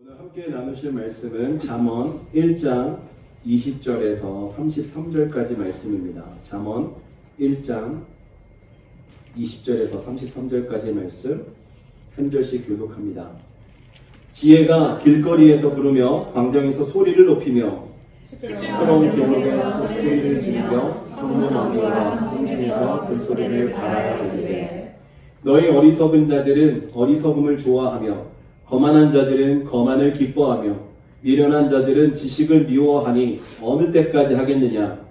오늘 함께 나누실 말씀은 잠언 1장 20절에서 33절까지 말씀입니다. 잠언 1장 20절에서 33절까지 말씀 한 절씩 교독합니다. 지혜가 길거리에서 부르며 광장에서 소리를 높이며 시끄러운 길목에서 소리를 지르며 성문 어귀와 성중에서 그 소리를 바라야 하는데 너희 어리석은 자들은 어리석음을 좋아하며 거만한 자들은 거만을 기뻐하며 미련한 자들은 지식을 미워하니 어느 때까지 하겠느냐.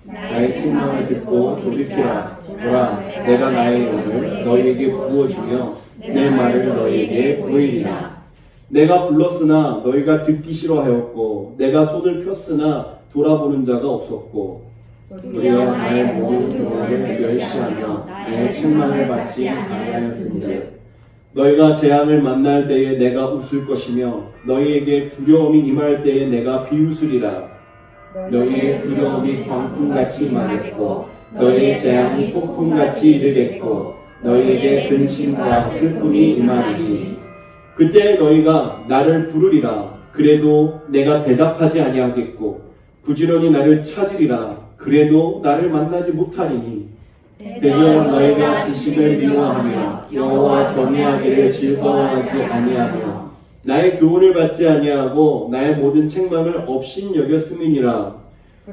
나의 책망을 듣고 돌이켜라. 보라, 내가 나의 영을 너희에게 부어주며 내 말을 너희에게 보이리라. 내가 불렀으나 너희가 듣기 싫어하였고 내가 손을 폈으나 돌아보는 자가 없었고 우리가 나의 모든 교훈을 멸시하며 나의 책망을 받지 아니하였은즉 너희가 재앙을 만날 때에 내가 웃을 것이며 너희에게 두려움이 임할 때에 내가 비웃으리라. 너희의 두려움이 광풍같이 임하겠고 너희의 재앙이 폭풍같이 이르겠고 너희에게 근심과 슬픔이 임하리니 그때 너희가 나를 부르리라. 그래도 내가 대답하지 아니하겠고 부지런히 나를 찾으리라. 그래도 나를 만나지 못하리니 대저 너희가 지식을 미워하며 여호와 경외하기를 즐거워하지 아니하며 나의 교훈을 받지 아니하고 나의 모든 책망을 업신 여겼음이니라.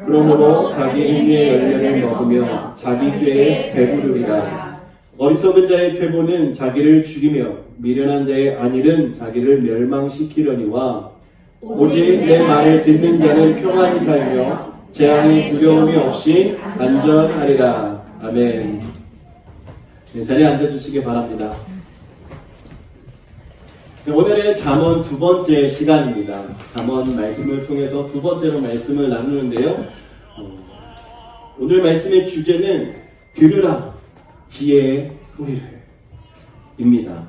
그러므로 자기 행위의 열매를 먹으며 자기 꾀에 배부르리라. 어리석은 자의 퇴보는 자기를 죽이며 미련한 자의 안일은 자기를 멸망시키려니와 오직 내 말을 듣는 자는 평안히 살며 재앙의 두려움이 없이 안전하리라. 아멘. 네, 자리에 앉아주시기 바랍니다. 네, 오늘의 잠언 두 번째 시간입니다. 잠언 말씀을 통해서 두 번째로 말씀을 나누는데요. 오늘 말씀의 주제는 들으라 지혜의 소리를 입니다.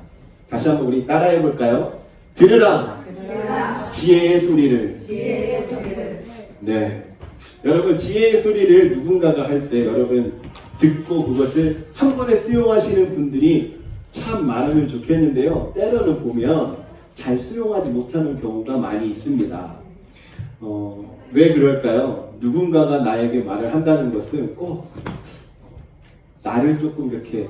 다시 한번 우리 따라해 볼까요? 들으라 지혜의 소리를. 네. 여러분 지혜의 소리를 누군가가 할 때 여러분 듣고 그것을 한 번에 수용하시는 분들이 참 많으면 좋겠는데요. 때로는 보면 잘 수용하지 못하는 경우가 많이 있습니다. 왜 그럴까요? 누군가가 나에게 말을 한다는 것은 꼭 나를 조금 이렇게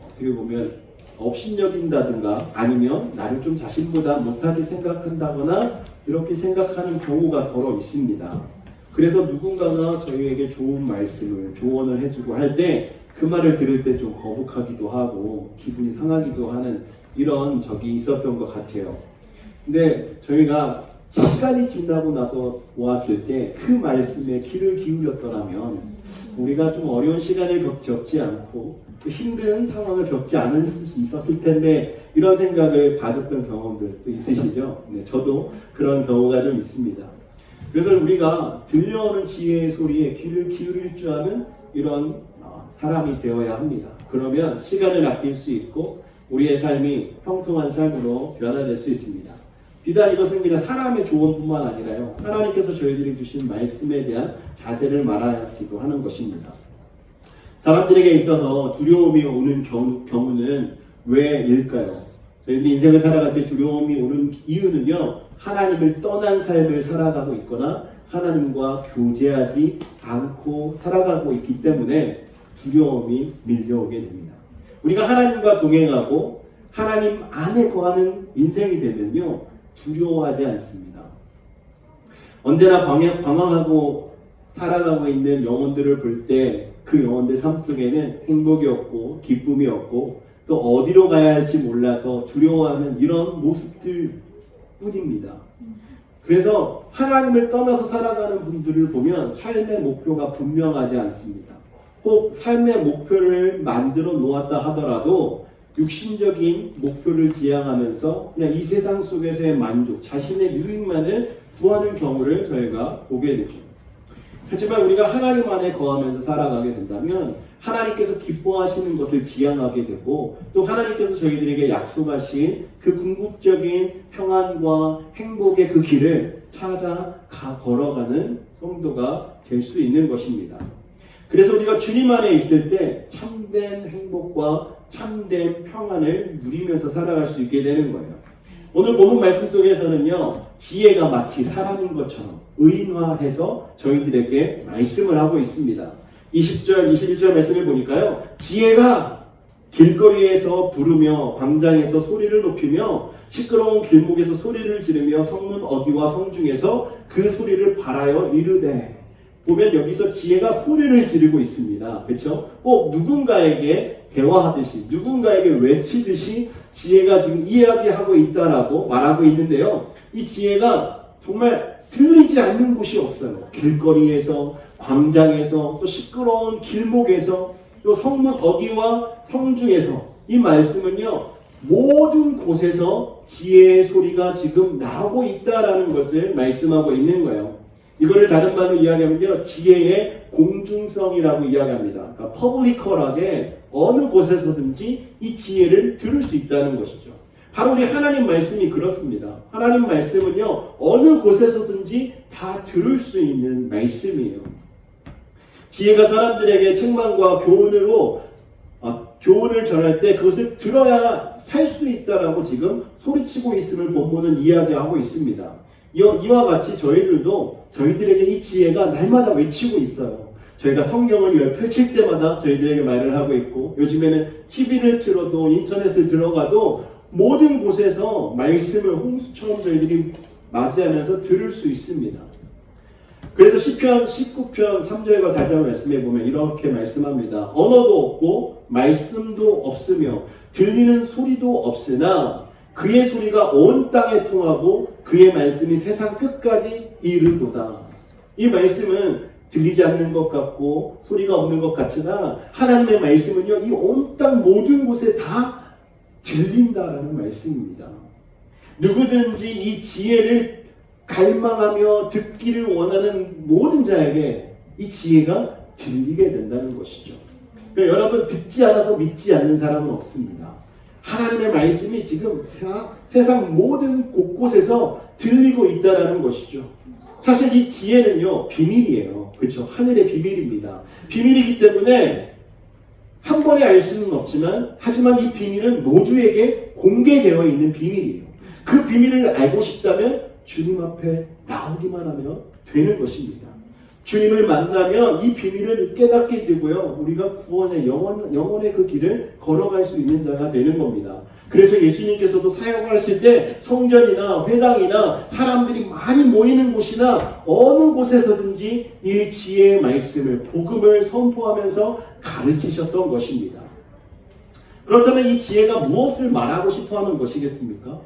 어떻게 보면 업신여긴다든가 아니면 나를 좀 자신보다 못하게 생각한다거나 이렇게 생각하는 경우가 더러 있습니다. 그래서 누군가가 저희에게 좋은 말씀을, 조언을 해주고 할 때 그 말을 들을 때 좀 거북하기도 하고 기분이 상하기도 하는 이런 적이 있었던 것 같아요. 근데 저희가 시간이 지나고 나서 보았을 때 그 말씀에 귀를 기울였더라면 우리가 좀 어려운 시간을 겪지 않고 또 힘든 상황을 겪지 않을 수 있었을 텐데 이런 생각을 가졌던 경험들도 있으시죠? 네, 저도 그런 경우가 좀 있습니다. 그래서 우리가 들려오는 지혜의 소리에 귀를 기울일 줄 아는 이런 사람이 되어야 합니다. 그러면 시간을 아낄 수 있고 우리의 삶이 평통한 삶으로 변화될 수 있습니다. 비단 이것은 그냥 사람의 조언뿐만 아니라요. 하나님께서 저희들이 주신 말씀에 대한 자세를 말하기도 하는 것입니다. 사람들에게 있어서 두려움이 오는 경우는 왜일까요? 저희들이 인생을 살아갈 때 두려움이 오는 이유는요. 하나님을 떠난 삶을 살아가고 있거나 하나님과 교제하지 않고 살아가고 있기 때문에 두려움이 밀려오게 됩니다. 우리가 하나님과 동행하고 하나님 안에 거하는 인생이 되면요. 두려워하지 않습니다. 언제나 방황하고 살아가고 있는 영혼들을 볼 때 그 영혼들 삶 속에는 행복이 없고 기쁨이 없고 또 어디로 가야 할지 몰라서 두려워하는 이런 모습들 뿐입니다. 그래서 하나님을 떠나서 살아가는 분들을 보면 삶의 목표가 분명하지 않습니다. 혹 삶의 목표를 만들어 놓았다 하더라도 육신적인 목표를 지향하면서 그냥 이 세상 속에서의 만족, 자신의 유익만을 구하는 경우를 저희가 보게 되죠. 하지만 우리가 하나님 안에 거하면서 살아가게 된다면 하나님께서 기뻐하시는 것을 지향하게 되고 또 하나님께서 저희들에게 약속하신 그 궁극적인 평안과 행복의 그 길을 걸어가는 성도가 될 수 있는 것입니다. 그래서 우리가 주님 안에 있을 때 참된 행복과 참된 평안을 누리면서 살아갈 수 있게 되는 거예요. 오늘 본문 말씀 속에서는요, 지혜가 마치 사람인 것처럼 의인화해서 저희들에게 말씀을 하고 있습니다. 20절, 21절 말씀을 보니까요, 지혜가 길거리에서 부르며 광장에서 소리를 높이며 시끄러운 길목에서 소리를 지르며 성문 어귀와 성중에서 그 소리를 발하여 이르되. 보면 여기서 지혜가 소리를 지르고 있습니다. 그렇죠? 꼭 누군가에게 대화하듯이, 누군가에게 외치듯이 지혜가 지금 이야기하고 있다라고 말하고 있는데요. 이 지혜가 정말 들리지 않는 곳이 없어요. 길거리에서, 광장에서, 또 시끄러운 길목에서, 또 성문 어귀와 성중에서, 이 말씀은요, 모든 곳에서 지혜의 소리가 지금 나오고 있다라는 것을 말씀하고 있는 거예요. 이거를 다른 말로 이야기하면요, 지혜의 공중성이라고 이야기합니다. 그러니까 퍼블리컬하게 어느 곳에서든지 이 지혜를 들을 수 있다는 것이죠. 바로 우리 하나님 말씀이 그렇습니다. 하나님 말씀은요, 어느 곳에서든지 다 들을 수 있는 말씀이에요. 지혜가 사람들에게 책망과 교훈을 전할 때 그것을 들어야 살 수 있다라고 지금 소리치고 있음을 본문은 이야기하고 있습니다. 이와 같이 저희들에게 이 지혜가 날마다 외치고 있어요. 저희가 성경을 펼칠 때마다 저희들에게 말을 하고 있고, 요즘에는 TV를 틀어도 인터넷을 들어가도 모든 곳에서 말씀을 홍수처럼 저희들이 맞이하면서 들을 수 있습니다. 그래서 시편 19편 3절과 4절 말씀에 보면 이렇게 말씀합니다. 언어도 없고 말씀도 없으며 들리는 소리도 없으나 그의 소리가 온 땅에 통하고 그의 말씀이 세상 끝까지 이르도다. 이 말씀은 들리지 않는 것 같고 소리가 없는 것 같으나 하나님의 말씀은요, 이 온 땅 모든 곳에 다 들린다라는 말씀입니다. 누구든지 이 지혜를 갈망하며 듣기를 원하는 모든 자에게 이 지혜가 들리게 된다는 것이죠. 그러니까 여러분, 듣지 않아서 믿지 않는 사람은 없습니다. 하나님의 말씀이 지금 세상 모든 곳곳에서 들리고 있다는 것이죠. 사실 이 지혜는요, 비밀이에요. 그렇죠? 하늘의 비밀입니다. 비밀이기 때문에 한 번에 알 수는 없지만, 하지만 이 비밀은 모두에게 공개되어 있는 비밀이에요. 그 비밀을 알고 싶다면 주님 앞에 나오기만 하면 되는 것입니다. 주님을 만나면 이 비밀을 깨닫게 되고요, 우리가 구원의 영원의 그 길을 걸어갈 수 있는 자가 되는 겁니다. 그래서 예수님께서도 사역을 하실 때 성전이나 회당이나 사람들이 많이 모이는 곳이나 어느 곳에서든지 이 지혜의 말씀을, 복음을 선포하면서 가르치셨던 것입니다. 그렇다면 이 지혜가 무엇을 말하고 싶어 하는 것이겠습니까?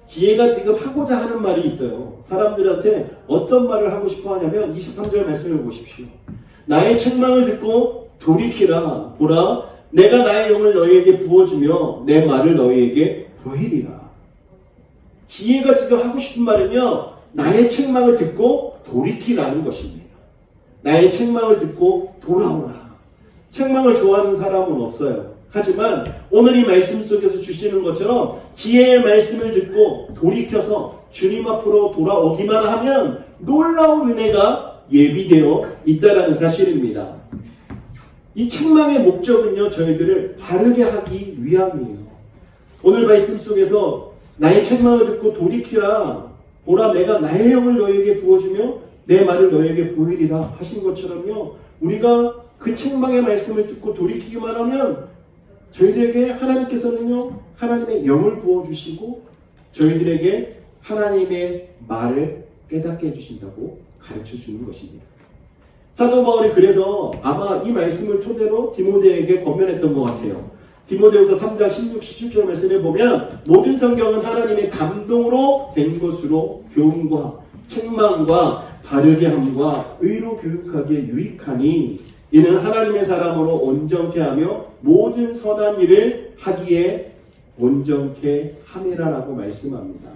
지혜가 지금 하고자 하는 말이 있어요. 사람들한테 어떤 말을 하고 싶어 하냐면 23절 말씀을 보십시오. 나의 책망을 듣고 돌이키라. 보라, 내가 나의 영을 너희에게 부어주며 내 말을 너희에게 보이리라. 지혜가 지금 하고 싶은 말은요, 나의 책망을 듣고 돌이키라는 것입니다. 나의 책망을 듣고 돌아오라. 책망을 좋아하는 사람은 없어요. 하지만 오늘 이 말씀 속에서 주시는 것처럼 지혜의 말씀을 듣고 돌이켜서 주님 앞으로 돌아오기만 하면 놀라운 은혜가 예비되어 있다는 사실입니다. 이 책망의 목적은요, 저희들을 바르게 하기 위함이에요. 오늘 말씀 속에서 나의 책망을 듣고 돌이키라. 보라, 내가 나의 영을 너희에게 부어주며 내 말을 너희에게 보이리라 하신 것처럼요, 우리가 그 책망의 말씀을 듣고 돌이키기만 하면 저희들에게 하나님께서는요, 하나님의 영을 부어주시고 저희들에게 하나님의 말을 깨닫게 해주신다고 가르쳐 주는 것입니다. 사도 바울이 그래서 아마 이 말씀을 토대로 디모데에게 권면했던 것 같아요. 디모데후서 3장 16, 17절 말씀에 보면 모든 성경은 하나님의 감동으로 된 것으로 교훈과 책망과 바르게 함과 의로 교육하기에 유익하니 이는 하나님의 사람으로 온전케 하며 모든 선한 일을 하기에 온전케 함이라라고 말씀합니다.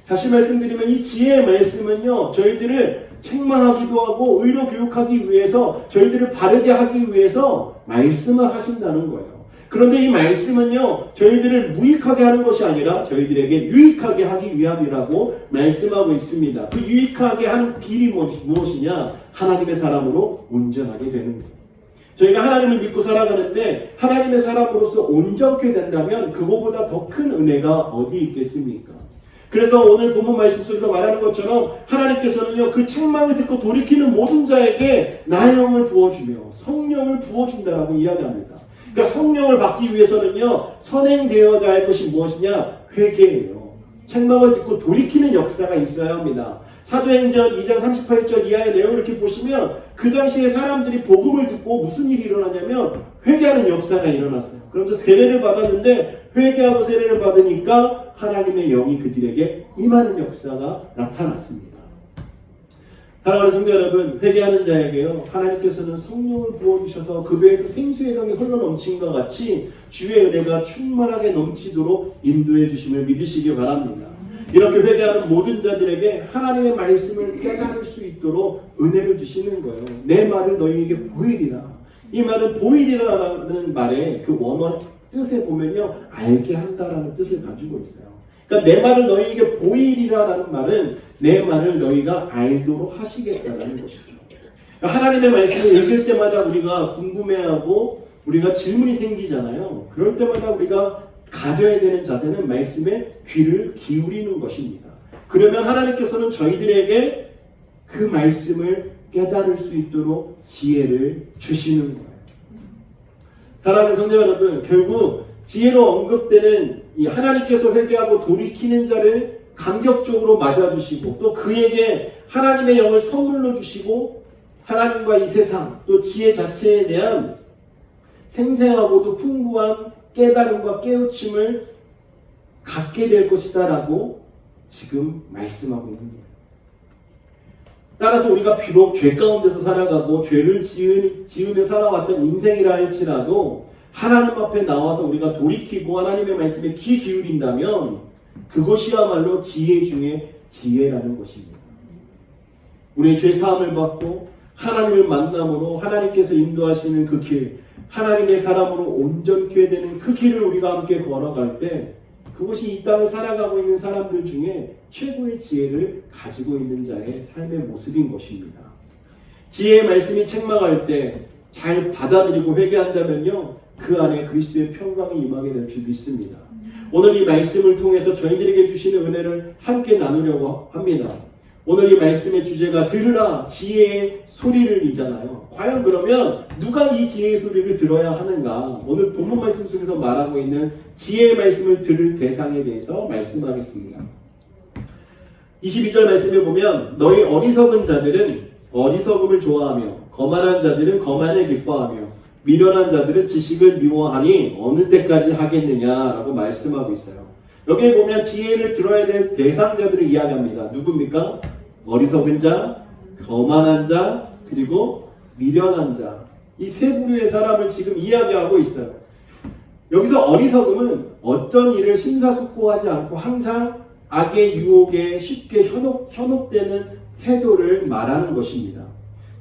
다시 말씀드리면 이 지혜의 말씀은요, 저희들을 책망하기도 하고 의로 교육하기 위해서, 저희들을 바르게 하기 위해서 말씀을 하신다는 거예요. 그런데 이 말씀은요, 저희들을 무익하게 하는 것이 아니라 저희들에게 유익하게 하기 위함이라고 말씀하고 있습니다. 그 유익하게 하는 길이 무엇이냐? 하나님의 사람으로 온전하게 되는 거예요. 저희가 하나님을 믿고 살아가는데 하나님의 사람으로서 온전케 된다면 그거보다 더 큰 은혜가 어디 있겠습니까? 그래서 오늘 본문 말씀 속에서 말하는 것처럼 하나님께서는요, 그 책망을 듣고 돌이키는 모든 자에게 나의 영을 부어주며 성령을 부어준다라고 이야기합니다. 그러니까 성령을 받기 위해서는요, 선행되어야 할 것이 무엇이냐? 회개예요. 책망을 듣고 돌이키는 역사가 있어야 합니다. 사도행전 2장 38절 이하의 내용을 이렇게 보시면 그 당시에 사람들이 복음을 듣고 무슨 일이 일어나냐면 회개하는 역사가 일어났어요. 그러면서 세례를 받았는데 회개하고 세례를 받으니까 하나님의 영이 그들에게 임하는 역사가 나타났습니다. 사랑하는 성도 여러분, 회개하는 자에게요, 하나님께서는 성령을 부어주셔서 그 배에서 생수의 강이 흘러 넘친 것 같이 주의 은혜가 충만하게 넘치도록 인도해 주심을 믿으시기 바랍니다. 이렇게 회개하는 모든 자들에게 하나님의 말씀을 깨달을 수 있도록 은혜를 주시는 거예요. 내 말을 너희에게 보이리라. 이 말은 보이리라라는 말의 그 원어 뜻에 보면요, 알게 한다라는 뜻을 가지고 있어요. 그러니까 내 말을 너희에게 보이리라라는 말은 내 말을 너희가 알도록 하시겠다라는 것이죠. 그러니까 하나님의 말씀을 읽을 때마다 우리가 궁금해하고 우리가 질문이 생기잖아요. 그럴 때마다 우리가 가져야 되는 자세는 말씀에 귀를 기울이는 것입니다. 그러면 하나님께서는 저희들에게 그 말씀을 깨달을 수 있도록 지혜를 주시는 거예요. 사랑하는 성도 여러분, 결국 지혜로 언급되는 이 하나님께서 회개하고 돌이키는 자를 감격적으로 맞아주시고 또 그에게 하나님의 영을 선물로 주시고 하나님과 이 세상 또 지혜 자체에 대한 생생하고도 풍부한 깨달음과 깨우침을 갖게 될 것이다 라고 지금 말씀하고 있는 거예요. 따라서 우리가 비록 죄 가운데서 살아가고 죄를 지으며 살아왔던 인생이라 할지라도 하나님 앞에 나와서 우리가 돌이키고 하나님의 말씀에 귀 기울인다면 그것이야말로 지혜 중에 지혜라는 것입니다. 우리의 죄 사함을 받고 하나님을 만남으로 하나님께서 인도하시는 그 길, 하나님의 사람으로 온전케 되는 그 길을 우리가 함께 걸어갈 때 그것이 이 땅을 살아가고 있는 사람들 중에 최고의 지혜를 가지고 있는 자의 삶의 모습인 것입니다. 지혜의 말씀이 책망할 때 잘 받아들이고 회개한다면요, 그 안에 그리스도의 평강이 임하게 될 줄 믿습니다. 오늘 이 말씀을 통해서 저희들에게 주시는 은혜를 함께 나누려고 합니다. 오늘 이 말씀의 주제가 들으라 지혜의 소리를 이잖아요. 과연 그러면 누가 이 지혜의 소리를 들어야 하는가? 오늘 본문 말씀 속에서 말하고 있는 지혜의 말씀을 들을 대상에 대해서 말씀하겠습니다. 22절 말씀에 보면 너희 어리석은 자들은 어리석음을 좋아하며 거만한 자들은 거만을 기뻐하며 미련한 자들은 지식을 미워하니 어느 때까지 하겠느냐라고 말씀하고 있어요. 여기에 보면 지혜를 들어야 될 대상자들을 이야기합니다. 누굽니까? 어리석은 자, 거만한 자, 그리고 미련한 자. 이 세 부류의 사람을 지금 이야기하고 있어요. 여기서 어리석음은 어떤 일을 심사숙고하지 않고 항상 악의 유혹에 쉽게 현혹되는 태도를 말하는 것입니다.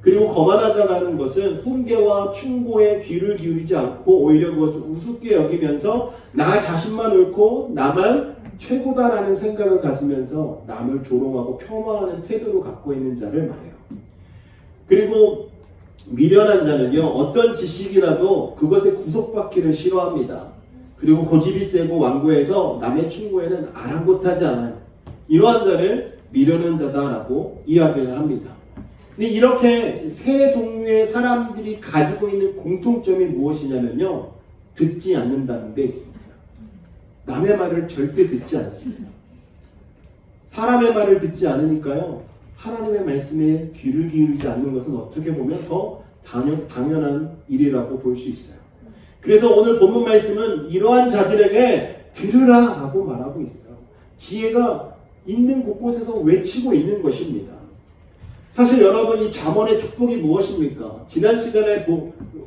그리고 거만하다라는 것은 훈계와 충고에 귀를 기울이지 않고 오히려 그것을 우습게 여기면서 나 자신만 옳고 나만 최고다라는 생각을 가지면서 남을 조롱하고 폄하하는 태도를 갖고 있는 자를 말해요. 그리고 미련한 자는요, 어떤 지식이라도 그것에 구속받기를 싫어합니다. 그리고 고집이 세고 완고해서 남의 충고에는 아랑곳하지 않아요. 이러한 자를 미련한 자다라고 이야기를 합니다. 근데 이렇게 세 종류의 사람들이 가지고 있는 공통점이 무엇이냐면요, 듣지 않는다는 데 있습니다. 남의 말을 절대 듣지 않습니다. 사람의 말을 듣지 않으니까요, 하나님의 말씀에 귀를 기울이지 않는 것은 어떻게 보면 더 당연한 일이라고 볼 수 있어요. 그래서 오늘 본문 말씀은 이러한 자들에게 들으라 라고 말하고 있어요. 지혜가 있는 곳곳에서 외치고 있는 것입니다. 사실 여러분, 이 잠언의 축복이 무엇입니까? 지난 시간에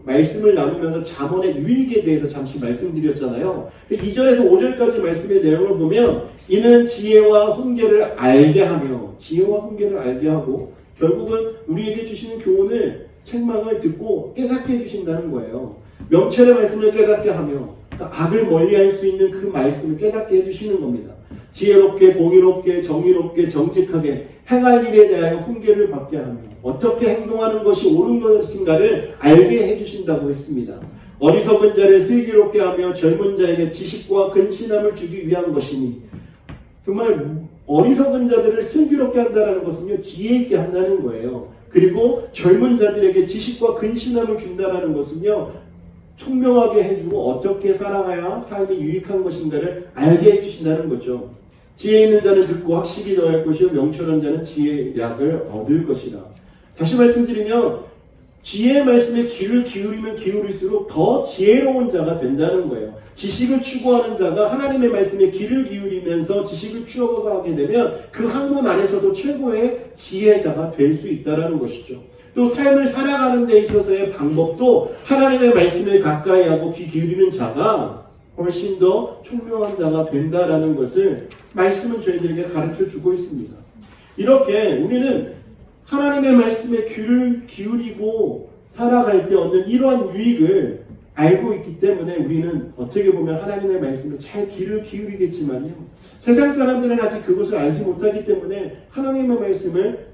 말씀을 나누면서 잠언의 유익에 대해서 잠시 말씀드렸잖아요. 2절에서 5절까지 말씀의 내용을 보면 이는 지혜와 훈계를 알게 하며 지혜와 훈계를 알게 하고 결국은 우리에게 주시는 교훈을 책망을 듣고 깨닫게 해주신다는 거예요. 명철의 말씀을 깨닫게 하며 그러니까 악을 멀리할 수 있는 그 말씀을 깨닫게 해주시는 겁니다. 지혜롭게 공의롭게 정의롭게 정직하게 행할 일에 대하여 훈계를 받게 하며 어떻게 행동하는 것이 옳은 것인가를 알게 해주신다고 했습니다. 어리석은 자를 슬기롭게 하며 젊은 자에게 지식과 근신함을 주기 위한 것이니 정말 어리석은 자들을 슬기롭게 한다는 것은요, 지혜 있게 한다는 거예요. 그리고 젊은 자들에게 지식과 근신함을 준다는 것은요, 총명하게 해주고 어떻게 살아가야 삶이 유익한 것인가를 알게 해주신다는 거죠. 지혜 있는 자는 듣고 확실히 더할 것이요 명철한 자는 지혜의 약을 얻을 것이라. 다시 말씀드리면 지혜의 말씀에 귀를 기울이면 기울일수록 더 지혜로운 자가 된다는 거예요. 지식을 추구하는 자가 하나님의 말씀에 귀를 기울이면서 지식을 추구하게 되면 그 학문 안에서도 최고의 지혜자가 될 수 있다는 것이죠. 또 삶을 살아가는 데 있어서의 방법도 하나님의 말씀을 가까이 하고 귀 기울이는 자가 훨씬 더 총명한 자가 된다라는 것을 말씀은 저희들에게 가르쳐 주고 있습니다. 이렇게 우리는 하나님의 말씀에 귀를 기울이고 살아갈 때 얻는 이러한 유익을 알고 있기 때문에 우리는 어떻게 보면 하나님의 말씀에 잘 귀를 기울이겠지만요, 세상 사람들은 아직 그것을 알지 못하기 때문에 하나님의 말씀을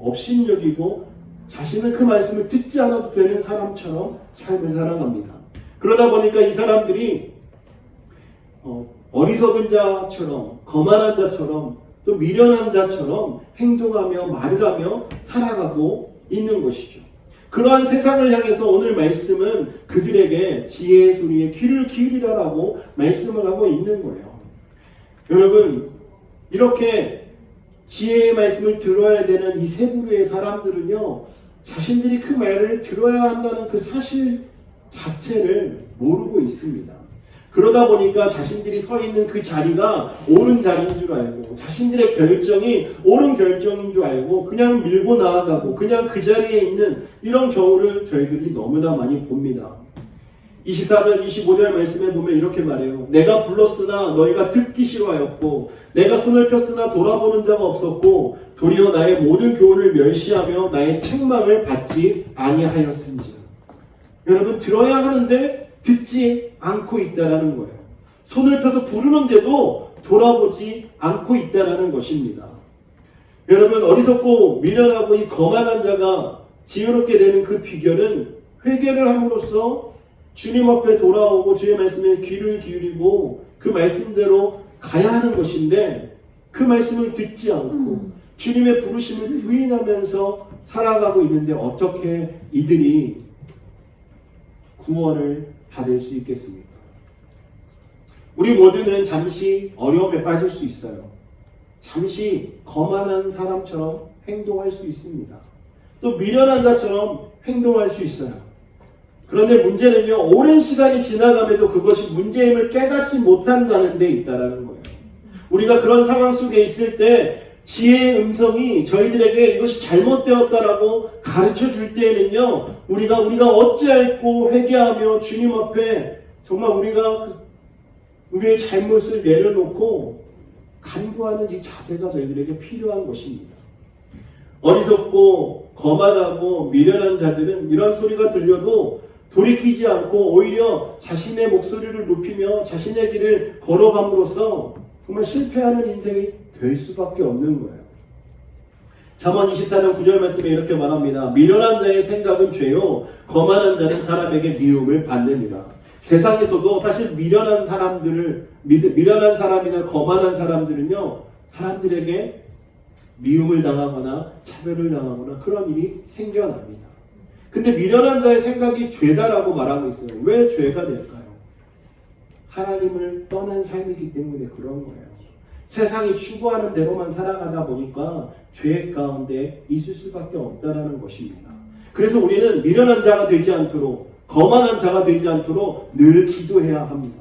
업신여기고 자신은 그 말씀을 듣지 않아도 되는 사람처럼 삶을 살아갑니다. 그러다 보니까 이 사람들이 어리석은 자처럼, 거만한 자처럼, 또 미련한 자처럼 행동하며 말을 하며 살아가고 있는 것이죠. 그러한 세상을 향해서 오늘 말씀은 그들에게 지혜의 소리에 귀를 기울이라라고 말씀을 하고 있는 거예요. 여러분, 이렇게 지혜의 말씀을 들어야 되는 이 세 부류의 사람들은요, 자신들이 그 말을 들어야 한다는 그 사실 자체를 모르고 있습니다. 그러다 보니까 자신들이 서 있는 그 자리가 옳은 자리인 줄 알고, 자신들의 결정이 옳은 결정인 줄 알고 그냥 밀고 나아가고 그냥 그 자리에 있는 이런 경우를 저희들이 너무나 많이 봅니다. 24절 25절 말씀에 보면 이렇게 말해요. 내가 불렀으나 너희가 듣기 싫어하였고 내가 손을 폈으나 돌아보는 자가 없었고 도리어 나의 모든 교훈을 멸시하며 나의 책망을 받지 아니하였은지라. 여러분, 들어야 하는데 듣지 않고 있다라는 거예요. 손을 펴서 부르는데도 돌아보지 않고 있다라는 것입니다. 여러분, 어리석고 미련하고 이 거만한 자가 지혜롭게 되는 그 비결은 회개를 함으로써 주님 앞에 돌아오고 주의 말씀에 귀를 기울이고 그 말씀대로 가야 하는 것인데, 그 말씀을 듣지 않고 주님의 부르심을 부인하면서 살아가고 있는데 어떻게 이들이 구원을 받을 수 있겠습니까? 우리 모두는 잠시 어려움에 빠질 수 있어요. 잠시 거만한 사람처럼 행동할 수 있습니다. 또 미련한 자처럼 행동할 수 있어요. 그런데 문제는요, 오랜 시간이 지나감에도 그것이 문제임을 깨닫지 못한다는 데 있다는 거예요. 우리가 그런 상황 속에 있을 때 지혜의 음성이 저희들에게 이것이 잘못되었다라고 가르쳐 줄 때에는요, 우리가 어찌할꼬 회개하며 주님 앞에 정말 우리가 우리의 잘못을 내려놓고 간구하는 이 자세가 저희들에게 필요한 것입니다. 어리석고 거만하고 미련한 자들은 이런 소리가 들려도 돌이키지 않고 오히려 자신의 목소리를 높이며 자신의 길을 걸어감으로써 정말 실패하는 인생이 될 수밖에 없는 거예요. 잠언 24장 9절 말씀에 이렇게 말합니다. 미련한 자의 생각은 죄요 거만한 자는 사람에게 미움을 받느니라. 세상에서도 사실 미련한 사람이나 거만한 사람들은요, 사람들에게 미움을 당하거나 차별을 당하거나 그런 일이 생겨납니다. 근데 미련한 자의 생각이 죄다라고 말하고 있어요. 왜 죄가 될까요? 하나님을 떠난 삶이기 때문에 그런 거예요. 세상이 추구하는 대로만 살아가다 보니까 죄 가운데 있을 수밖에 없다는 것입니다. 그래서 우리는 미련한 자가 되지 않도록, 거만한 자가 되지 않도록 늘 기도해야 합니다.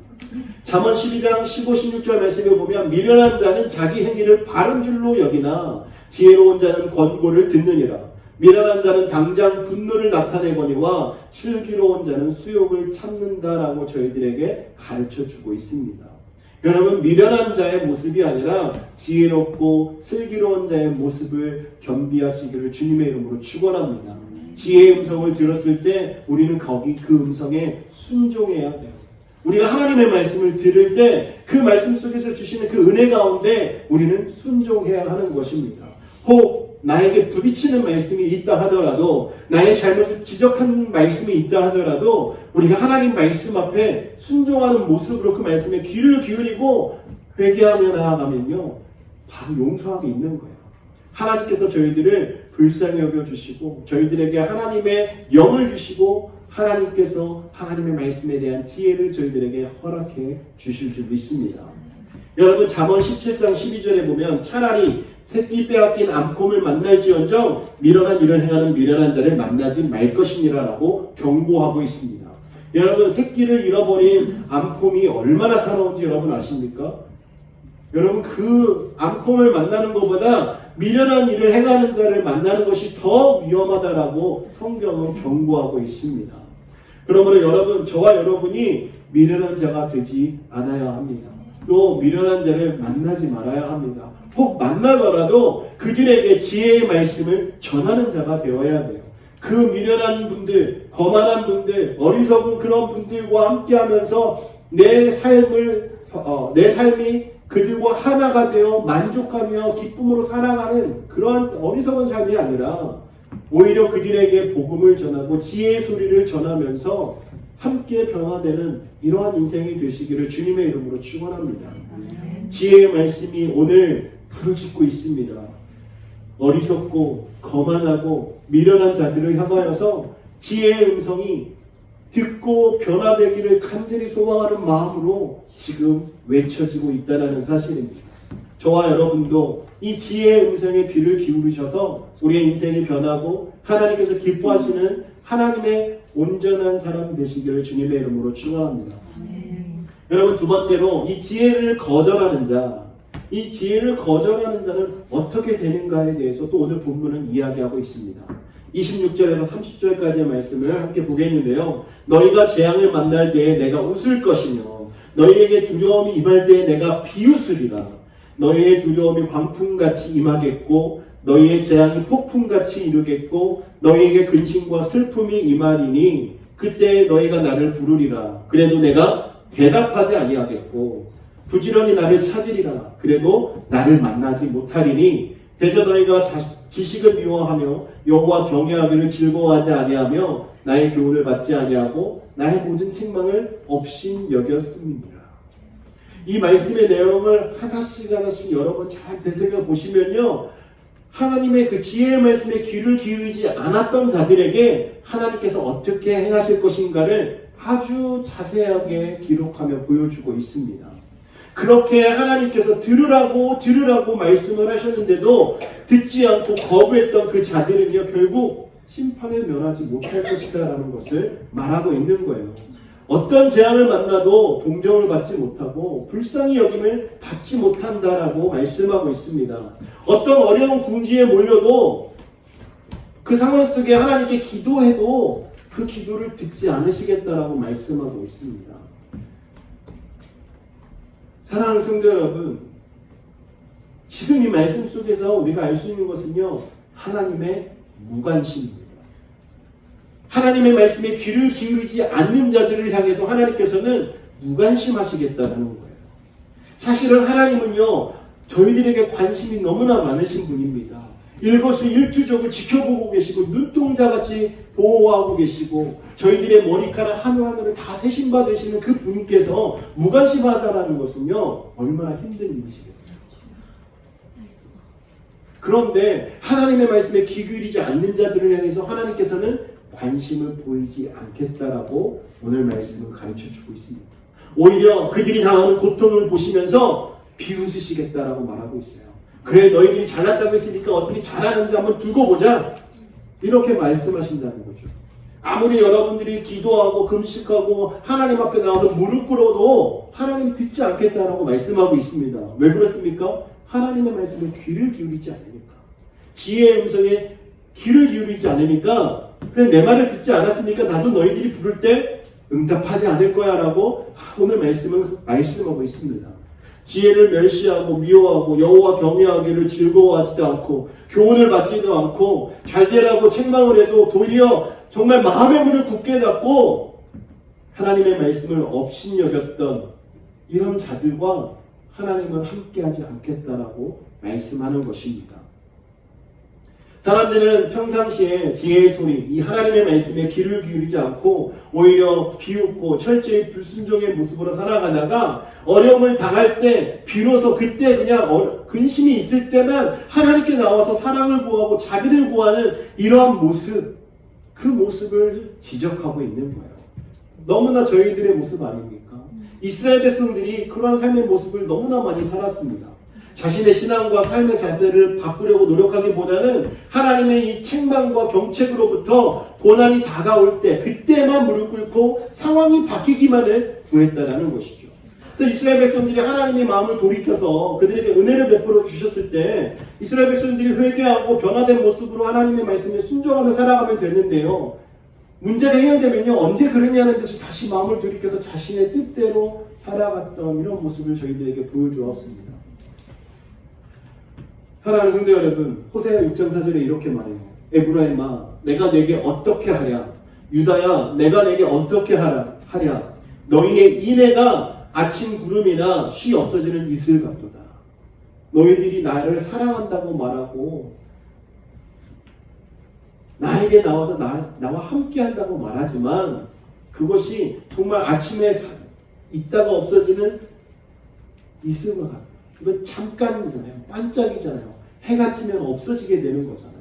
잠언 12장 15, 16절 말씀에 보면 미련한 자는 자기 행위를 바른 줄로 여기나 지혜로운 자는 권고를 듣느니라. 미련한 자는 당장 분노를 나타내거니와 슬기로운 자는 수욕을 참는다라고 저희들에게 가르쳐주고 있습니다. 여러분, 미련한 자의 모습이 아니라 지혜롭고 슬기로운 자의 모습을 겸비하시기를 주님의 이름으로 축원합니다. 지혜의 음성을 들었을 때 우리는 그 음성에 순종해야 돼요. 우리가 하나님의 말씀을 들을 때 그 말씀 속에서 주시는 그 은혜 가운데 우리는 순종해야 하는 것입니다. 혹 나에게 부딪히는 말씀이 있다 하더라도, 나의 잘못을 지적하는 말씀이 있다 하더라도 우리가 하나님 말씀 앞에 순종하는 모습으로 그 말씀에 귀를 기울이고 회개하며 나아가면요, 바로 용서함이 있는 거예요. 하나님께서 저희들을 불쌍히 여겨주시고 저희들에게 하나님의 영을 주시고 하나님께서 하나님의 말씀에 대한 지혜를 저희들에게 허락해 주실 줄 믿습니다. 여러분 잠언 17장 12절에 보면 차라리 새끼 빼앗긴 암곰을 만날지언정 미련한 일을 행하는 미련한 자를 만나지 말 것이니라 라고 경고하고 있습니다. 여러분 새끼를 잃어버린 암곰이 얼마나 사나운지 여러분 아십니까? 여러분 그 암곰을 만나는 것보다 미련한 일을 행하는 자를 만나는 것이 더 위험하다라고 성경은 경고하고 있습니다. 그러므로 여러분 저와 여러분이 미련한 자가 되지 않아야 합니다. 또 미련한 자를 만나지 말아야 합니다. 혹 만나더라도 그들에게 지혜의 말씀을 전하는 자가 되어야 돼요. 그 미련한 분들, 거만한 분들, 어리석은 그런 분들과 함께하면서 내 삶이 그들과 하나가 되어 만족하며 기쁨으로 살아가는 그러한 어리석은 삶이 아니라 오히려 그들에게 복음을 전하고 지혜의 소리를 전하면서 함께 변화되는 이러한 인생이 되시기를 주님의 이름으로 축원합니다. 지혜의 말씀이 오늘 부르짖고 있습니다. 어리석고 거만하고 미련한 자들을 향하여서 지혜의 음성이 듣고 변화되기를 간절히 소망하는 마음으로 지금 외쳐지고 있다는 사실입니다. 저와 여러분도 이 지혜의 음성에 귀를 기울이셔서 우리의 인생이 변하고 하나님께서 기뻐하시는 하나님의 온전한 사람 되시기를 주님의 이름으로 축원합니다. 여러분 두 번째로 이 지혜를 거절하는 자, 이 지혜를 거절하는 자는 어떻게 되는가에 대해서 또 오늘 본문은 이야기하고 있습니다. 26절에서 30절까지의 말씀을 함께 보겠는데요. 너희가 재앙을 만날 때에 내가 웃을 것이며 너희에게 두려움이 임할 때에 내가 비웃으리라. 너희의 두려움이 광풍같이 임하겠고 너희의 재앙이 폭풍같이 이르겠고 너희에게 근심과 슬픔이 임하리니 그때 너희가 나를 부르리라. 그래도 내가 대답하지 아니하겠고 부지런히 나를 찾으리라. 그래도 나를 만나지 못하리니 대저 너희가 지식을 미워하며 여호와 경외하기를 즐거워하지 아니하며 나의 교훈을 받지 아니하고 나의 모든 책망을 업신 여겼음이니라. 이 말씀의 내용을 하나씩 여러 번 잘 되새겨 보시면요, 하나님의 그 지혜의 말씀에 귀를 기울이지 않았던 자들에게 하나님께서 어떻게 행하실 것인가를 아주 자세하게 기록하며 보여주고 있습니다. 그렇게 하나님께서 들으라고 말씀을 하셨는데도 듣지 않고 거부했던 그 자들은요, 결국 심판을 면하지 못할 것이다 라는 것을 말하고 있는 거예요. 어떤 재앙을 만나도 동정을 받지 못하고 불쌍히 여김을 받지 못한다라고 말씀하고 있습니다. 어떤 어려운 궁지에 몰려도 그 상황 속에 하나님께 기도해도 그 기도를 듣지 않으시겠다라고 말씀하고 있습니다. 사랑하는 성도 여러분, 지금 이 말씀 속에서 우리가 알 수 있는 것은요, 하나님의 무관심입니다. 하나님의 말씀에 귀를 기울이지 않는 자들을 향해서 하나님께서는 무관심하시겠다는 거예요. 사실은 하나님은요, 저희들에게 관심이 너무나 많으신 분입니다. 일거수일투족을 지켜보고 계시고 눈동자같이 보호하고 계시고 저희들의 머리카락 하늘하늘을 다 세심받으시는 그 분께서 무관심하다라는 것은요, 얼마나 힘든 일이시겠어요. 그런데 하나님의 말씀에 귀 기울이지 않는 자들을 향해서 하나님께서는 관심을 보이지 않겠다라고 오늘 말씀은 가르쳐주고 있습니다. 오히려 그들이 당하는 고통을 보시면서 비웃으시겠다라고 말하고 있어요. 그래, 너희들이 잘났다고 했으니까 어떻게 잘하는지 한번 두고 보자, 이렇게 말씀하신다는 거죠. 아무리 여러분들이 기도하고 금식하고 하나님 앞에 나와서 무릎 꿇어도 하나님이 듣지 않겠다라고 말씀하고 있습니다. 왜 그렇습니까? 하나님의 말씀에 귀를 기울이지 않으니까, 지혜의 음성에 귀를 기울이지 않으니까, 그래 내 말을 듣지 않았으니까 나도 너희들이 부를 때 응답하지 않을 거야 라고 오늘 말씀은 말씀하고 있습니다. 지혜를 멸시하고 미워하고 여호와 경외하기를 즐거워하지도 않고 교훈을 받지도 않고 잘되라고 책망을 해도 도리어 정말 마음의 문을 굳게 닫고 하나님의 말씀을 업신여겼던 이런 자들과 하나님은 함께하지 않겠다라고 말씀하는 것입니다. 사람들은 평상시에 지혜의 소리, 이 하나님의 말씀에 귀를 기울이지 않고 오히려 비웃고 철저히 불순종의 모습으로 살아가다가 어려움을 당할 때 비로소 그때 그냥 근심이 있을 때만 하나님께 나와서 사랑을 구하고 자비를 구하는 이러한 모습, 그 모습을 지적하고 있는 거예요. 너무나 저희들의 모습 아닙니까? 이스라엘 백성들이 그러한 삶의 모습을 너무나 많이 살았습니다. 자신의 신앙과 삶의 자세를 바꾸려고 노력하기보다는 하나님의 이 책망과 경책으로부터 고난이 다가올 때 그때만 무릎 꿇고 상황이 바뀌기만을 구했다라는 것이죠. 그래서 이스라엘 백성들이 하나님의 마음을 돌이켜서 그들에게 은혜를 베풀어 주셨을 때 이스라엘 백성들이 회개하고 변화된 모습으로 하나님의 말씀에 순종하며 살아가면 됐는데요. 문제가 해결되면요. 언제 그러냐는 듯이 다시 마음을 돌이켜서 자신의 뜻대로 살아갔던 이런 모습을 저희들에게 보여주었습니다. 사랑하는 성도 여러분, 호세아 6장 4절에 이렇게 말해요. 에브라임아, 내가 내게 어떻게 하랴? 유다야, 내가 내게 어떻게 하랴? 너희의 인애가 아침 구름이나 쉬 없어지는 이슬 같도다. 너희들이 나를 사랑한다고 말하고 나에게 나와서 나와 함께 한다고 말하지만 그것이 정말 아침에 있다가 없어지는 이슬과 같다. 이건 잠깐이잖아요. 반짝이잖아요. 해가 지면 없어지게 되는 거잖아요.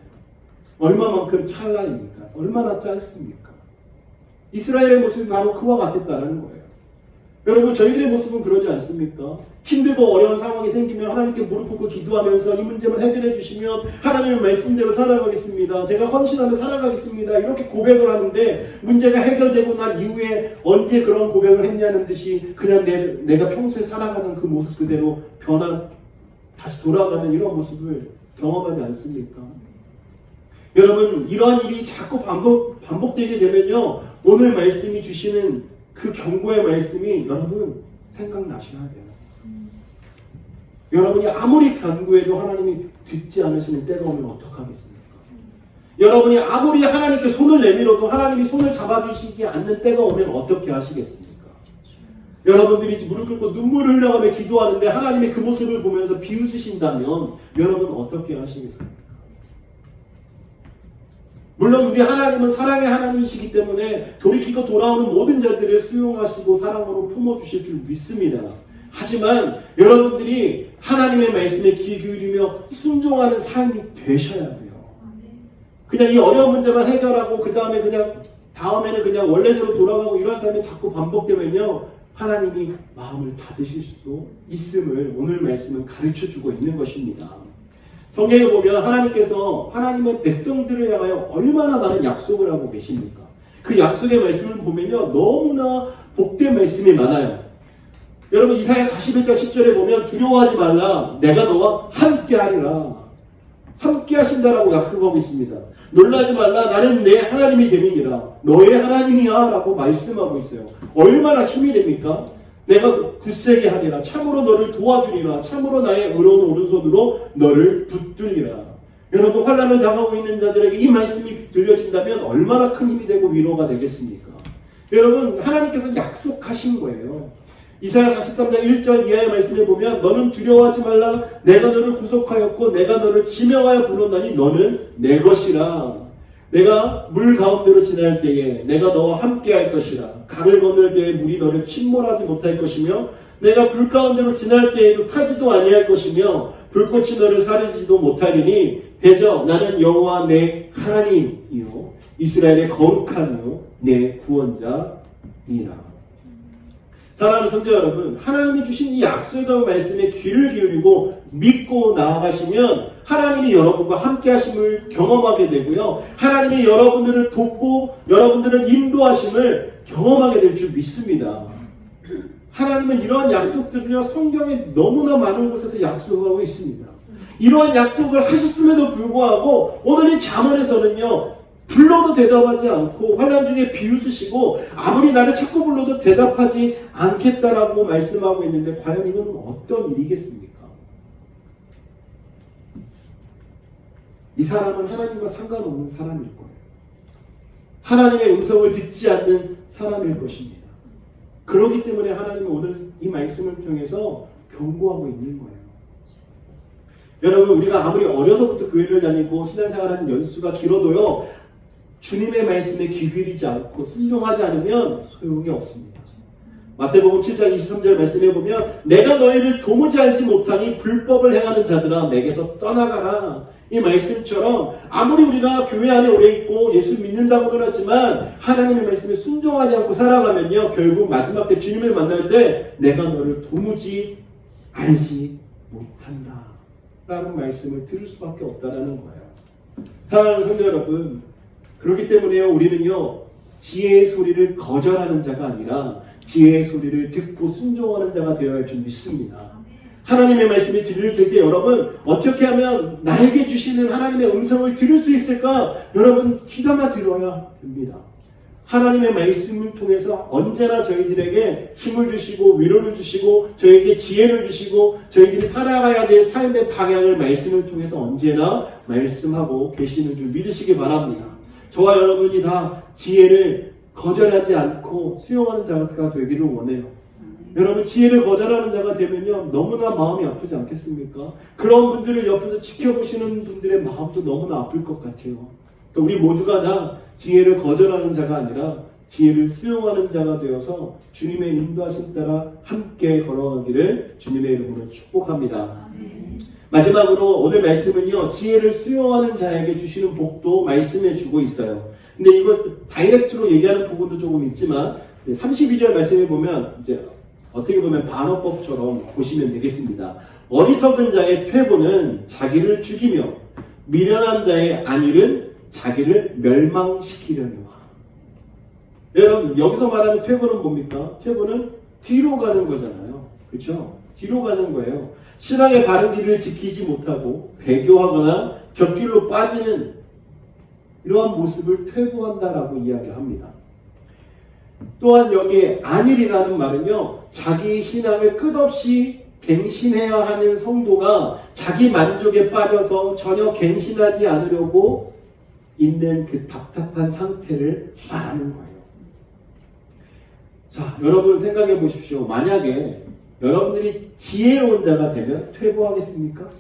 얼마만큼 찰나입니까? 얼마나 짧습니까? 이스라엘의 모습이 바로 그와 같았다는 거예요. 여러분, 저희들의 모습은 그러지 않습니까? 힘들고 어려운 상황이 생기면 하나님께 무릎 꿇고 기도하면서 이 문제만 해결해 주시면 하나님의 말씀대로 살아가겠습니다. 제가 헌신하며 살아가겠습니다. 이렇게 고백을 하는데 문제가 해결되고 난 이후에 언제 그런 고백을 했냐는 듯이 그냥 내가 평소에 살아가는 그 모습 그대로 다시 돌아가는 이런 모습을 경험하지 않습니까? 여러분, 이러한 일이 자꾸 반복되게 되면요, 오늘 말씀이 주시는 그 경고의 말씀이 여러분 생각나셔야 돼요. 여러분이 아무리 간구해도 하나님이 듣지 않으시는 때가 오면 어떡하겠습니까? 여러분이 아무리 하나님께 손을 내밀어도 하나님이 손을 잡아주시지 않는 때가 오면 어떻게 하시겠습니까? 여러분들이 무릎 꿇고 눈물을 흘려가며 기도하는데 하나님이 그 모습을 보면서 비웃으신다면 여러분 어떻게 하시겠습니까? 물론 우리 하나님은 사랑의 하나님이시기 때문에 돌이키고 돌아오는 모든 자들을 수용하시고 사랑으로 품어주실 줄 믿습니다. 하지만 여러분들이 하나님의 말씀에 귀 기울이며 순종하는 삶이 되셔야 돼요. 그냥 이 어려운 문제만 해결하고 그 다음에는 그냥 원래대로 돌아가고 이런 삶이 자꾸 반복되면요, 하나님이 마음을 닫으실 수도 있음을 오늘 말씀은 가르쳐주고 있는 것입니다. 성경에 보면 하나님께서 하나님의 백성들을 향하여 얼마나 많은 약속을 하고 계십니까? 그 약속의 말씀을 보면요, 너무나 복된 말씀이 많아요. 여러분, 이사야 41장 10절에 보면 두려워하지 말라, 내가 너와 함께 하리라. 함께 하신다라고 약속하고 있습니다. 놀라지 말라, 나는 내 하나님이 됨이니라. 너의 하나님이야 라고 말씀하고 있어요. 얼마나 힘이 됩니까? 내가 굳세게 하리라. 참으로 너를 도와주리라. 참으로 나의 의로운 오른손으로 너를 붙들리라. 여러분, 환난을 당하고 있는 자들에게 이 말씀이 들려진다면 얼마나 큰 힘이 되고 위로가 되겠습니까? 여러분, 하나님께서 약속하신 거예요. 이사야 43장 1절 이하의 말씀에 보면 너는 두려워하지 말라, 내가 너를 구속하였고 내가 너를 지명하여 불렀나니 너는 내 것이라. 내가 물 가운데로 지날 때에 내가 너와 함께 할 것이라. 강을 건널 때에 물이 너를 침몰하지 못할 것이며 내가 불 가운데로 지날 때에도 타지도 아니할 것이며 불꽃이 너를 사르지도 못하리니 대저 나는 여호와 내 하나님이요 이스라엘의 거룩함이요 내 구원자이라. 사랑하는 성도 여러분, 하나님이 주신 이 약속의 말씀에 귀를 기울이고 믿고 나아가시면 하나님이 여러분과 함께 하심을 경험하게 되고요, 하나님이 여러분들을 돕고 여러분들을 인도하심을 경험하게 될 줄 믿습니다. 하나님은 이러한 약속들을요, 성경에 너무나 많은 곳에서 약속하고 있습니다. 이러한 약속을 하셨음에도 불구하고 오늘 이 잠언에서는요, 불러도 대답하지 않고 환난 중에 비웃으시고 아무리 나를 찾고 불러도 대답하지 않겠다라고 말씀하고 있는데 과연 이건 어떤 일이겠습니까? 이 사람은 하나님과 상관없는 사람일 거예요. 하나님의 음성을 듣지 않는 사람일 것입니다. 그렇기 때문에 하나님은 오늘 이 말씀을 통해서 경고하고 있는 거예요. 여러분, 우리가 아무리 어려서부터 교회를 다니고 신앙생활하는 연수가 길어도요, 주님의 말씀에 귀 기울이지 않고 순종하지 않으면 소용이 없습니다. 마태복음 7장 23절 말씀해 보면 내가 너희를 도무지 알지 못하니 불법을 행하는 자들아 내게서 떠나가라. 이 말씀처럼 아무리 우리가 교회 안에 오래 있고 예수 믿는다고 그러지만 하나님의 말씀에 순종하지 않고 살아가면요, 결국 마지막 때 주님을 만날 때 내가 너를 도무지 알지 못한다 라는 말씀을 들을 수밖에 없다라는 거예요. 사랑하는 성도 여러분, 그렇기 때문에요, 우리는요, 지혜의 소리를 거절하는 자가 아니라 지혜의 소리를 듣고 순종하는 자가 되어야 할 줄 믿습니다. 하나님의 말씀이 들려질 때 여러분, 어떻게 하면 나에게 주시는 하나님의 음성을 들을 수 있을까? 여러분, 귀담아 들어야 됩니다. 하나님의 말씀을 통해서 언제나 저희들에게 힘을 주시고 위로를 주시고 저희에게 지혜를 주시고 저희들이 살아가야 될 삶의 방향을 말씀을 통해서 언제나 말씀하고 계시는 줄 믿으시기 바랍니다. 저와 여러분이 다 지혜를 거절하지 않고 수용하는 자가 되기를 원해요. 여러분, 지혜를 거절하는 자가 되면요, 너무나 마음이 아프지 않겠습니까? 그런 분들을 옆에서 지켜보시는 분들의 마음도 너무나 아플 것 같아요. 그러니까 우리 모두가 다 지혜를 거절하는 자가 아니라 지혜를 수용하는 자가 되어서 주님의 인도하심 따라 함께 걸어가기를 주님의 이름으로 축복합니다. 마지막으로 오늘 말씀은요, 지혜를 수용하는 자에게 주시는 복도 말씀해 주고 있어요. 근데 이거 다이렉트로 얘기하는 부분도 조금 있지만 32절 말씀해 보면 이제 어떻게 보면 반어법처럼 보시면 되겠습니다. 어리석은 자의 퇴보는 자기를 죽이며 미련한 자의 안일은 자기를 멸망시키려니와. 여러분, 여기서 말하는 퇴보는 뭡니까? 퇴보는 뒤로 가는 거잖아요. 그렇죠? 뒤로 가는 거예요. 신앙의 바른 길을 지키지 못하고 배교하거나 곁길로 빠지는 이러한 모습을 퇴보한다라고 이야기합니다. 또한 여기에 안일이라는 말은요, 자기 신앙을 끝없이 갱신해야 하는 성도가 자기 만족에 빠져서 전혀 갱신하지 않으려고 있는 그 답답한 상태를 말하는 거예요. 자, 여러분 생각해 보십시오. 만약에 여러분들이 지혜로운 자가 되면 퇴보하겠습니까?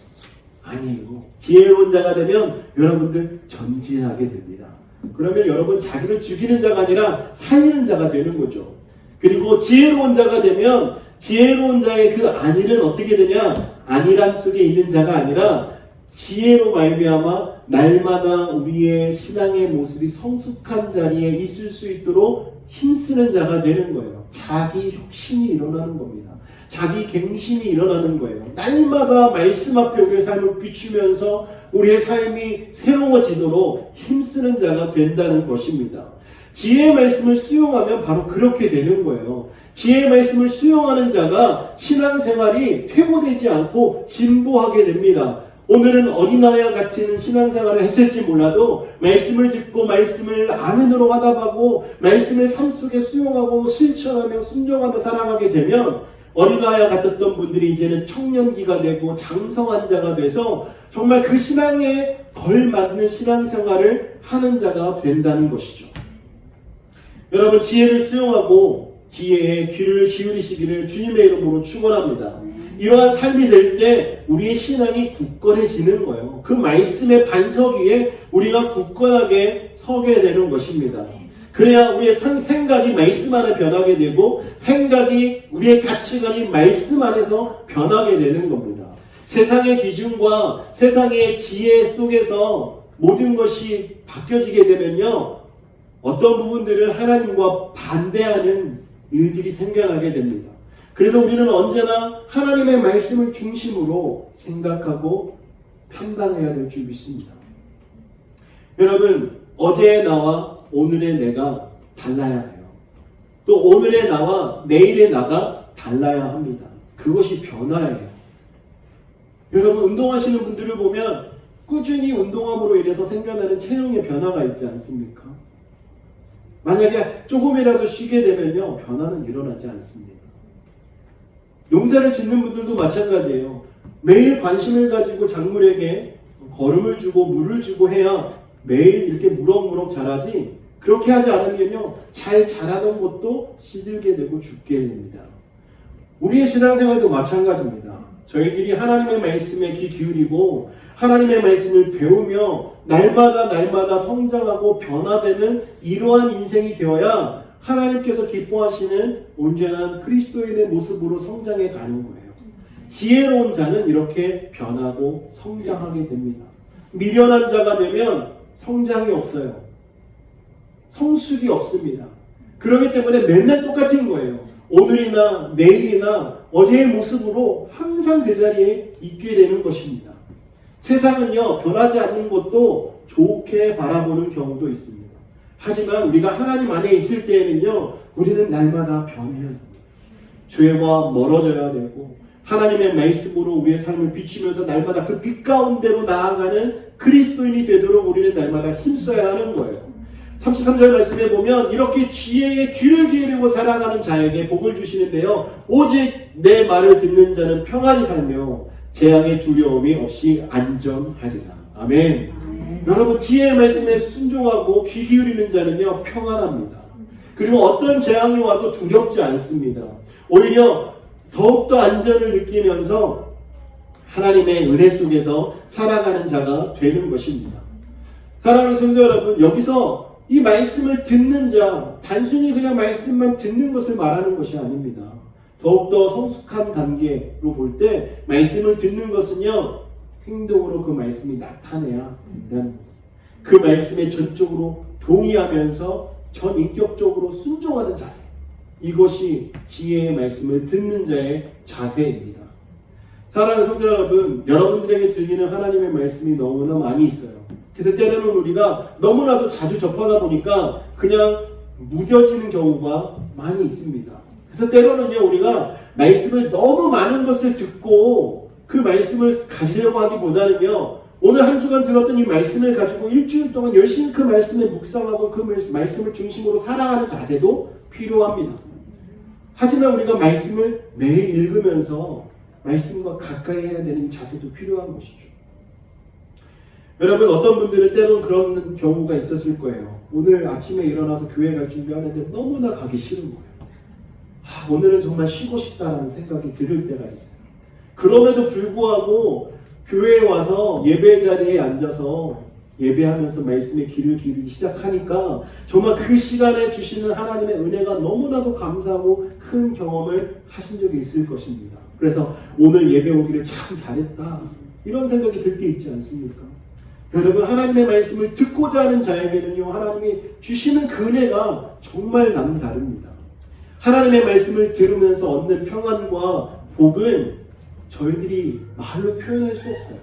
아니에요. 지혜로운 자가 되면 여러분들 전진하게 됩니다. 그러면 여러분 자기를 죽이는 자가 아니라 살리는 자가 되는 거죠. 그리고 지혜로운 자가 되면 지혜로운 자의 그 안일은 어떻게 되냐? 안일함 속에 있는 자가 아니라 지혜로 말미암아 날마다 우리의 신앙의 모습이 성숙한 자리에 있을 수 있도록 힘쓰는 자가 되는 거예요. 자기 혁신이 일어나는 겁니다. 자기 갱신이 일어나는 거예요. 날마다 말씀 앞에 우리의 삶을 비추면서 우리의 삶이 새로워지도록 힘쓰는 자가 된다는 것입니다. 지혜의 말씀을 수용하면 바로 그렇게 되는 거예요. 지혜의 말씀을 수용하는 자가 신앙생활이 퇴보되지 않고 진보하게 됩니다. 오늘은 어린아이와 같은 신앙생활을 했을지 몰라도 말씀을 듣고 말씀을 아멘으로 화답하고 말씀을 삶 속에 수용하고 실천하며 순종하며 살아가게 되면 어린아이와 같았던 분들이 이제는 청년기가 되고 장성한 자가 돼서 정말 그 신앙에 걸맞는 신앙생활을 하는 자가 된다는 것이죠. 여러분, 지혜를 수용하고 지혜에 귀를 기울이시기를 주님의 이름으로 축원합니다. 이러한 삶이 될 때 우리의 신앙이 굳건해지는 거예요. 그 말씀의 반석 위에 우리가 굳건하게 서게 되는 것입니다. 그래야 우리의 생각이 말씀 안에 변하게 되고 생각이 우리의 가치관이 말씀 안에서 변하게 되는 겁니다. 세상의 기준과 세상의 지혜 속에서 모든 것이 바뀌어지게 되면요, 어떤 부분들을 하나님과 반대하는 일들이 생겨나게 됩니다. 그래서 우리는 언제나 하나님의 말씀을 중심으로 생각하고 판단해야 될 줄 믿습니다. 여러분, 어제의 나와 오늘의 내가 달라야 해요. 또 오늘의 나와 내일의 나가 달라야 합니다. 그것이 변화예요. 여러분, 운동하시는 분들을 보면 꾸준히 운동함으로 인해서 생겨나는 체형의 변화가 있지 않습니까? 만약에 조금이라도 쉬게 되면요, 변화는 일어나지 않습니다. 농사를 짓는 분들도 마찬가지예요. 매일 관심을 가지고 작물에게 거름을 주고 물을 주고 해야 매일 이렇게 무럭무럭 자라지, 그렇게 하지 않으면요, 잘 자라던 것도 시들게 되고 죽게 됩니다. 우리의 신앙생활도 마찬가지입니다. 저희들이 하나님의 말씀에 귀 기울이고 하나님의 말씀을 배우며 날마다 성장하고 변화되는 이러한 인생이 되어야 하나님께서 기뻐하시는 온전한 그리스도인의 모습으로 성장해 가는 거예요. 지혜로운 자는 이렇게 변하고 성장하게 됩니다. 미련한 자가 되면 성장이 없어요. 성숙이 없습니다. 그렇기 때문에 맨날 똑같은 거예요. 오늘이나 내일이나 어제의 모습으로 항상 그 자리에 있게 되는 것입니다. 세상은요, 변하지 않는 것도 좋게 바라보는 경우도 있습니다. 하지만 우리가 하나님 안에 있을 때에는요, 우리는 날마다 변해야 됩니다. 죄와 멀어져야 되고 하나님의 말씀으로 우리의 삶을 비추면서 날마다 그 빛 가운데로 나아가는 그리스도인이 되도록 우리는 날마다 힘써야 하는 거예요. 33절 말씀에 보면 이렇게 지혜의 귀를 기울이고 살아가는 자에게 복을 주시는데요. 오직 내 말을 듣는 자는 평안히 살며 재앙의 두려움이 없이 안전하리라. 아멘. 여러분, 지혜의 말씀에 순종하고 귀 기울이는 자는요, 평안합니다. 그리고 어떤 재앙이 와도 두렵지 않습니다. 오히려 더욱더 안전을 느끼면서 하나님의 은혜 속에서 살아가는 자가 되는 것입니다. 사랑하는 성도 여러분, 여기서 이 말씀을 듣는 자, 단순히 그냥 말씀만 듣는 것을 말하는 것이 아닙니다. 더욱더 성숙한 단계로 볼 때 말씀을 듣는 것은요, 행동으로 그 말씀이 나타내야 된다는 거예요. 그 말씀에 전적으로 동의하면서 전인격적으로 순종하는 자세, 이것이 지혜의 말씀을 듣는 자의 자세입니다. 사랑하는 성도 여러분, 여러분들에게 들리는 하나님의 말씀이 너무나 많이 있어요. 그래서 때로는 우리가 너무나도 자주 접하다 보니까 그냥 무뎌지는 경우가 많이 있습니다. 그래서 때로는요, 우리가 말씀을 너무 많은 것을 듣고 그 말씀을 가지려고 하기보다는요, 오늘 한 주간 들었던 이 말씀을 가지고 일주일 동안 열심히 그 말씀에 묵상하고 그 말씀을 중심으로 살아가는 자세도 필요합니다. 하지만 우리가 말씀을 매일 읽으면서 말씀과 가까이 해야 되는 이 자세도 필요한 것이죠. 여러분, 어떤 분들은 때로는 그런 경우가 있었을 거예요. 오늘 아침에 일어나서 교회 갈 준비하는데 너무나 가기 싫은 거예요. 오늘은 정말 쉬고 싶다는 생각이 들을 때가 있어요. 그럼에도 불구하고 교회에 와서 예배 자리에 앉아서 예배하면서 말씀에 귀를 기울이기 시작하니까 정말 그 시간에 주시는 하나님의 은혜가 너무나도 감사하고 큰 경험을 하신 적이 있을 것입니다. 그래서 오늘 예배 오기를 참 잘했다, 이런 생각이 들 때 있지 않습니까? 여러분, 하나님의 말씀을 듣고자 하는 자에게는요, 하나님이 주시는 그 은혜가 정말 남다릅니다. 하나님의 말씀을 들으면서 얻는 평안과 복은 저희들이 말로 표현할 수 없어요.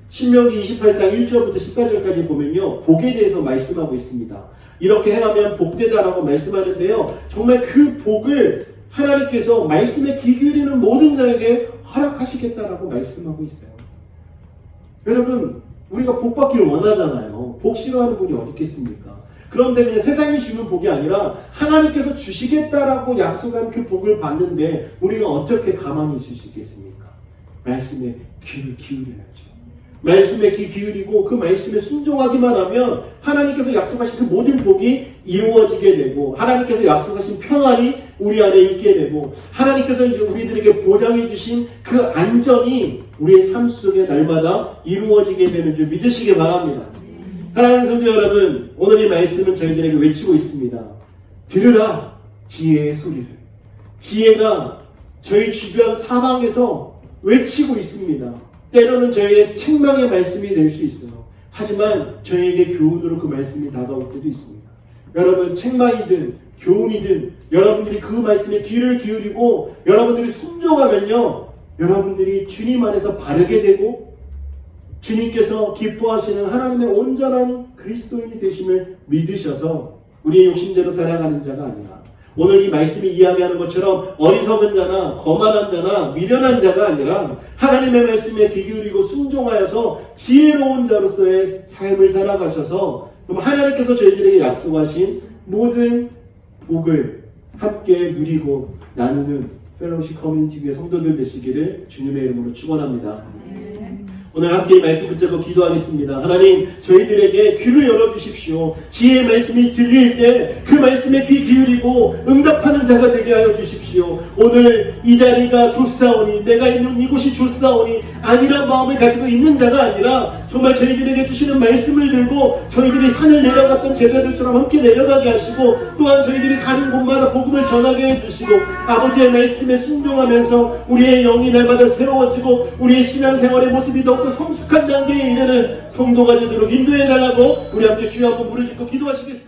신명기 28장 1절부터 14절까지 보면요, 복에 대해서 말씀하고 있습니다. 이렇게 행하면 복되다라고 말씀하는데요, 정말 그 복을 하나님께서 말씀에 귀 기울이는 모든 자에게 허락하시겠다라고 말씀하고 있어요. 여러분, 우리가 복 받기를 원하잖아요. 복 싫어하는 분이 어디 있겠습니까? 그런데 그냥 세상이 주는 복이 아니라 하나님께서 주시겠다라고 약속한 그 복을 받는데 우리가 어떻게 가만히 있을 수 있겠습니까? 말씀에 귀를 기울여야죠. 말씀에 귀 기울이고 그 말씀에 순종하기만 하면 하나님께서 약속하신 그 모든 복이 이루어지게 되고, 하나님께서 약속하신 평안이 우리 안에 있게 되고, 하나님께서 우리들에게 보장해 주신 그 안정이 우리의 삶 속에 날마다 이루어지게 되는 줄 믿으시기 바랍니다. 사랑하는 성도 여러분, 오늘 이 말씀은 저희들에게 외치고 있습니다. 들으라 지혜의 소리를. 지혜가 저희 주변 사방에서 외치고 있습니다. 때로는 저희의 책망의 말씀이 될 수 있어요. 하지만 저희에게 교훈으로 그 말씀이 다가올 때도 있습니다. 여러분, 책망이든 교훈이든 여러분들이 그 말씀에 귀를 기울이고 여러분들이 순종하면요, 여러분들이 주님 안에서 바르게 되고 주님께서 기뻐하시는 하나님의 온전한 그리스도인이 되심을 믿으셔서 우리의 욕심대로 살아가는 자가 아니라, 오늘 이 말씀이 이야기하는 것처럼 어리석은 자나 거만한 자나 미련한 자가 아니라 하나님의 말씀에 귀 기울이고 순종하여서 지혜로운 자로서의 삶을 살아가셔서 그럼 하나님께서 저희들에게 약속하신 모든 복을 함께 누리고 나누는 펠로우십 커뮤니티 교회 성도들 되시기를 주님의 이름으로 축원합니다. 오늘 함께 이 말씀 붙잡고 기도하겠습니다. 하나님, 저희들에게 귀를 열어주십시오. 지혜의 말씀이 들릴 때 그 말씀에 귀 기울이고 응답하는 자가 되게 하여 주십시오. 오늘 이 자리가 좋사오니, 내가 있는 이곳이 좋사오니 아니란 마음을 가지고 있는 자가 아니라 정말 저희들에게 주시는 말씀을 들고 저희들이 산을 내려갔던 제자들처럼 함께 내려가게 하시고, 또한 저희들이 가는 곳마다 복음을 전하게 해주시고, 아버지의 말씀에 순종하면서 우리의 영이 날마다 새로워지고 우리의 신앙생활의 모습이 더욱더 성숙한 단계에 이르는 성도가 되도록 인도해달라고 우리 함께 주여 한번 부르짖고 기도하시겠습니다.